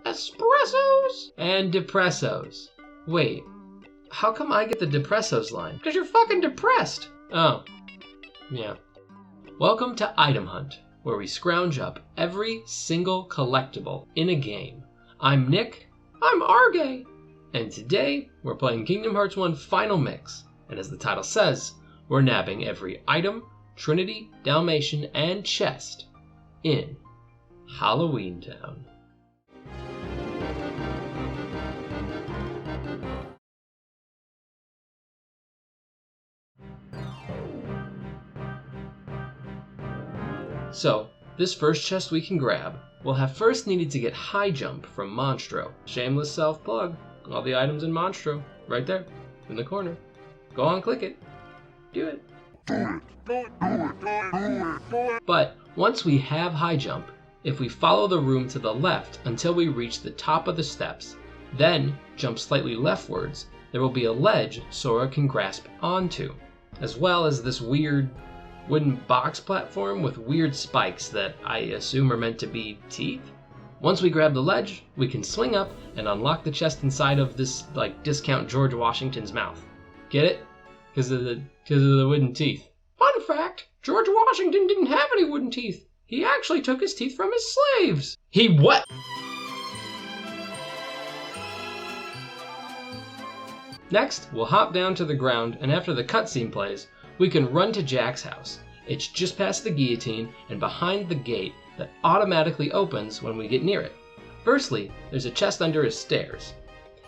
espressos and depressos. Wait, how come I get the depressos line? Because you're fucking depressed. Oh, yeah. Welcome to Item Hunt, where we scrounge up every single collectible in a game. I'm Nick. I'm Arge. And today, we're playing Kingdom Hearts 1 Final Mix. And as the title says, we're nabbing every item, trinity, dalmatian, and chest in Halloween Town. So, this first chest we can grab will have first needed to get high jump from Monstro. Shameless self-plug. All the items in Monstro, right there, in the corner. Go on, click it. Do it. But once we have high jump, if we follow the room to the left until we reach the top of the steps, then jump slightly leftwards, there will be a ledge Sora can grasp onto, as well as this weird wooden box platform with weird spikes that I assume are meant to be teeth. Once we grab the ledge, we can swing up and unlock the chest inside of this, like, discount George Washington's mouth. Get it? Because of the wooden teeth. Fun fact, George Washington didn't have any wooden teeth. He actually took his teeth from his slaves. He what? Next, we'll hop down to the ground, and after the cutscene plays, we can run to Jack's house. It's just past the guillotine and behind the gate that automatically opens when we get near it. Firstly, there's a chest under his stairs,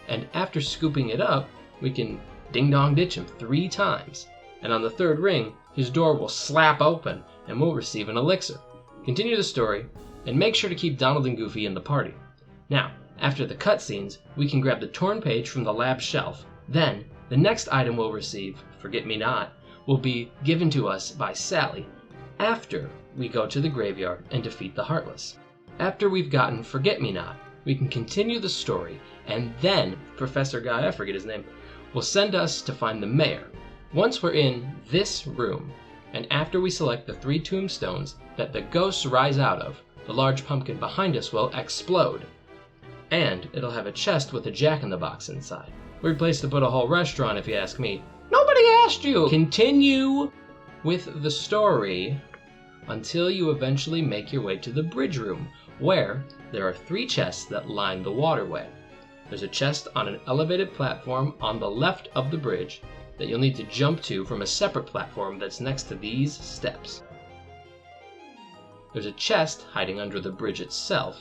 and after scooping it up, we can ding-dong ditch him 3 times, and on the 3rd ring, his door will slap open and we'll receive an elixir. Continue the story, and make sure to keep Donald and Goofy in the party. Now, after the cutscenes, we can grab the torn page from the lab shelf. Then, the next item we'll receive, Forget Me Not, will be given to us by Sally after we go to the graveyard and defeat the Heartless. After we've gotten Forget Me Not, we can continue the story, and then Professor Guy, I forget his name, will send us to find the mayor. Once we're in this room, and after we select the 3 tombstones that the ghosts rise out of, the large pumpkin behind us will explode, and it'll have a chest with a jack-in-the-box inside. Weird place to put a whole restaurant if you ask me. Nobody asked you! Continue with the story until you eventually make your way to the bridge room, where there are 3 chests that line the waterway. There's a chest on an elevated platform on the left of the bridge that you'll need to jump to from a separate platform that's next to these steps. There's a chest hiding under the bridge itself.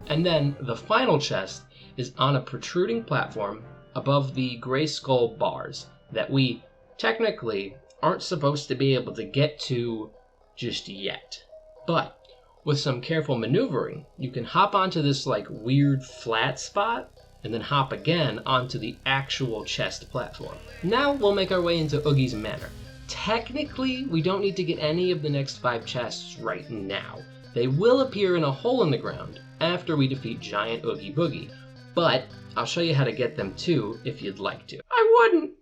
And then the final chest is on a protruding platform above the gray skull bars that we technically aren't supposed to be able to get to just yet. But with some careful maneuvering, you can hop onto this like weird flat spot and then hop again onto the actual chest platform. Now we'll make our way into Oogie's Manor. Technically, we don't need to get any of the next 5 chests right now. They will appear in a hole in the ground after we defeat Giant Oogie Boogie, but I'll show you how to get them too if you'd like to. I wouldn't!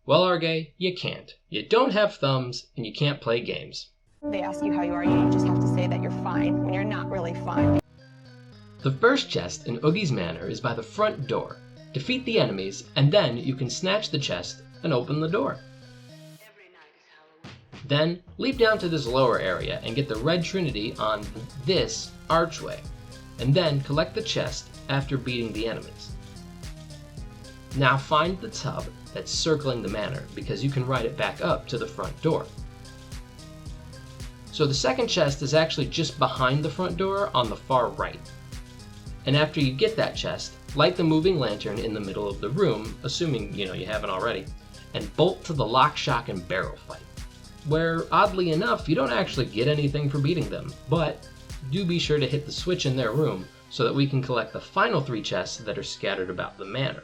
Well, Arge, you can't. You don't have thumbs, and you can't play games. They ask you how you are, you just have to say that you're fine when you're not really fine. The first chest in Oogie's Manor is by the front door. Defeat the enemies, and then you can snatch the chest and open the door. Then, leap down to this lower area and get the red trinity on this archway, and then collect the chest after beating the enemies. Now find the tub that's circling the manor, because you can ride it back up to the front door. So the second chest is actually just behind the front door on the far right. And after you get that chest, light the moving lantern in the middle of the room, assuming you haven't already, and bolt to the lock, shock, and barrel fight, where oddly enough you don't actually get anything for beating them, but do be sure to hit the switch in their room so that we can collect the final 3 chests that are scattered about the manor.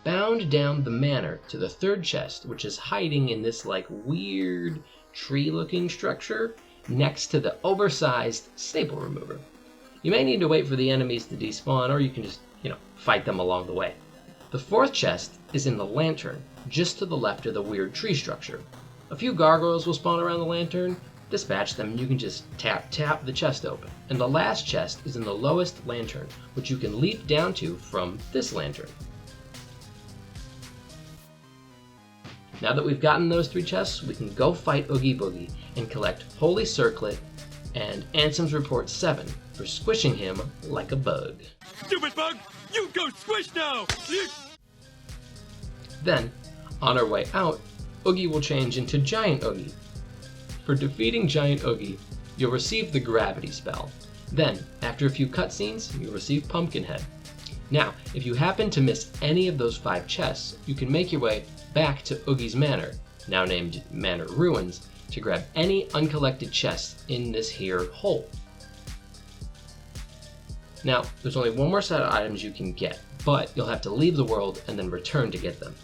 Bound down the manor to the 3rd chest, which is hiding in this like weird tree-looking structure next to the oversized staple remover. You may need to wait for the enemies to despawn, or you can just, fight them along the way. The 4th chest is in the lantern, just to the left of the weird tree structure. A few gargoyles will spawn around the lantern, dispatch them, and you can just tap the chest open. And the last chest is in the lowest lantern, which you can leap down to from this lantern. Now that we've gotten those 3 chests, we can go fight Oogie Boogie and collect Holy Circlet and Ansem's Report 7 for squishing him like a bug. Stupid bug! You go squish now! Then, on our way out, Oogie will change into Giant Oogie. For defeating Giant Oogie, you'll receive the Gravity spell. Then, after a few cutscenes, you'll receive Pumpkinhead. Now, if you happen to miss any of those 5 chests, you can make your way back to Oogie's Manor, now named Manor Ruins, to grab any uncollected chests in this here hole. Now, there's only one more set of items you can get, but you'll have to leave the world and then return to get them.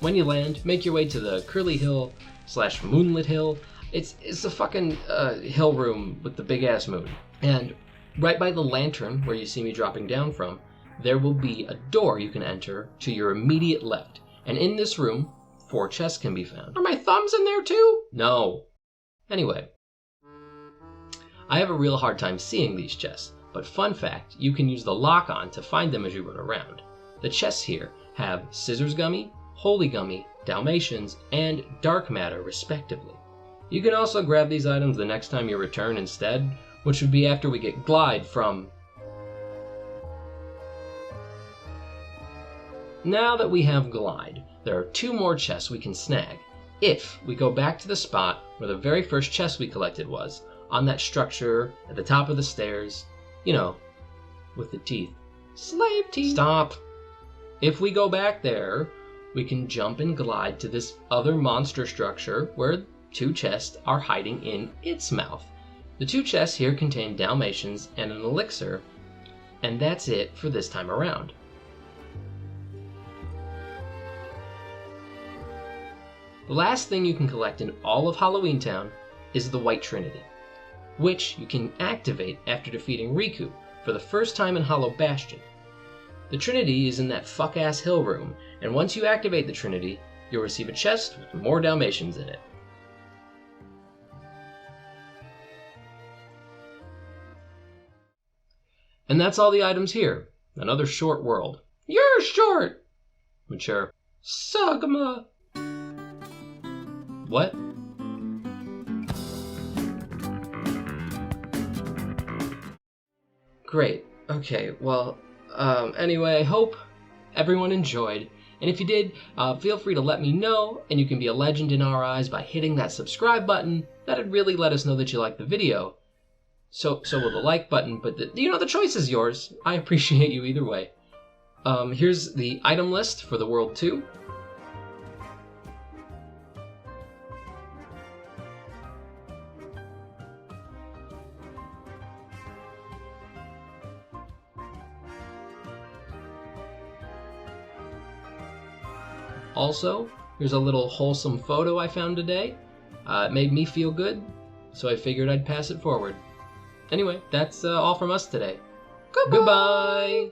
When you land, make your way to the Curly Hill / Moonlit Hill. It's the fucking hill room with the big ass moon. And right by the lantern where you see me dropping down from, there will be a door you can enter to your immediate left. And in this room, 4 chests can be found. Are my thumbs in there too? No. Anyway, I have a real hard time seeing these chests, but fun fact, you can use the lock-on to find them as you run around. The chests here have Scissors Gummy, Holy Gummy, Dalmatians, and Dark Matter respectively. You can also grab these items the next time you return instead, which would be after we get Glide from... Now that we have Glide, there are 2 more chests we can snag, if we go back to the spot where the very first chest we collected was, on that structure at the top of the stairs, you know, with the teeth. Slave teeth! Stop! If we go back there, we can jump and glide to this other monster structure where 2 chests are hiding in its mouth. The 2 chests here contain Dalmatians and an elixir, and that's it for this time around. The last thing you can collect in all of Halloween Town is the White Trinity, which you can activate after defeating Riku for the first time in Hollow Bastion. The Trinity is in that fuck-ass hill room, and once you activate the Trinity, you'll receive a chest with more Dalmatians in it. And that's all the items here. Another short world. You're short! Mature. Sagma! What? Great. Okay, well, anyway, I hope everyone enjoyed. And if you did, feel free to let me know, and you can be a legend in our eyes by hitting that subscribe button. That'd really let us know that you liked the video. So will the like button, but the choice is yours. I appreciate you either way. Here's the item list for the World 2. Also, here's a little wholesome photo I found today. It made me feel good, so I figured I'd pass it forward. Anyway, that's all from us today. Goodbye!